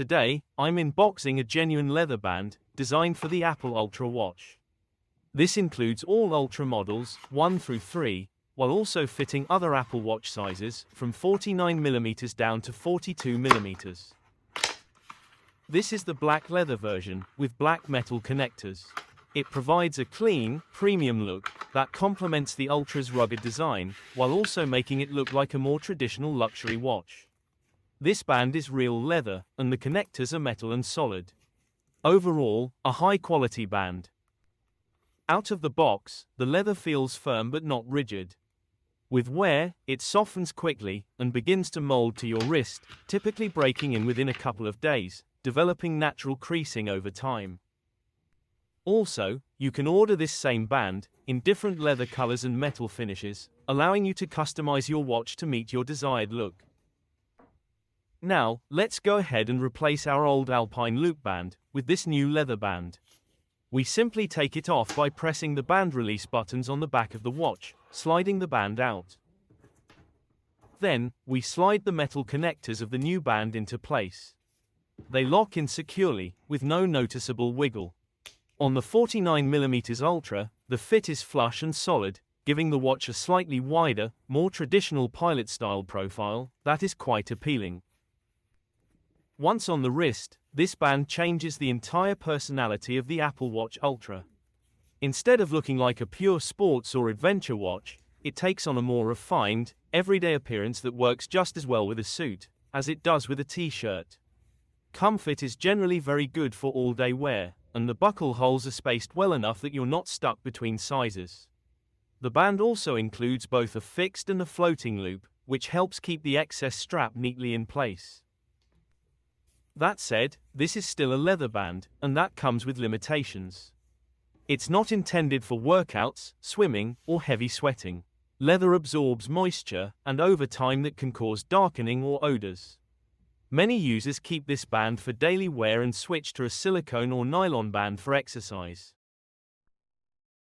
Today, I'm unboxing a genuine leather band, designed for the Apple Ultra watch. This includes all Ultra models, 1 through 3, while also fitting other Apple Watch sizes, from 49mm down to 42mm. This is the black leather version, with black metal connectors. It provides a clean, premium look that complements the Ultra's rugged design, while also making it look like a more traditional luxury watch. This band is real leather, and the connectors are metal and solid. Overall, a high-quality band. Out of the box, the leather feels firm but not rigid. With wear, it softens quickly and begins to mold to your wrist, typically breaking in within a couple of days, developing natural creasing over time. Also, you can order this same band in different leather colors and metal finishes, allowing you to customize your watch to meet your desired look. Now, let's go ahead and replace our old Alpine loop band with this new leather band. We simply take it off by pressing the band release buttons on the back of the watch, sliding the band out. Then, we slide the metal connectors of the new band into place. They lock in securely, with no noticeable wiggle. On the 49mm Ultra, the fit is flush and solid, giving the watch a slightly wider, more traditional pilot-style profile that is quite appealing. Once on the wrist, this band changes the entire personality of the Apple Watch Ultra. Instead of looking like a pure sports or adventure watch, it takes on a more refined, everyday appearance that works just as well with a suit as it does with a t-shirt. Comfort is generally very good for all-day wear, and the buckle holes are spaced well enough that you're not stuck between sizes. The band also includes both a fixed and a floating loop, which helps keep the excess strap neatly in place. That said, this is still a leather band, and that comes with limitations. It's not intended for workouts, swimming, or heavy sweating. Leather absorbs moisture, and over time that can cause darkening or odors. Many users keep this band for daily wear and switch to a silicone or nylon band for exercise.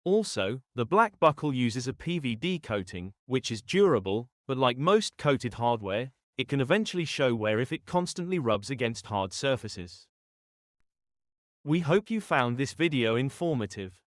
Also, the black buckle uses a PVD coating, which is durable, but like most coated hardware, it can eventually show wear if it constantly rubs against hard surfaces. We hope you found this video informative.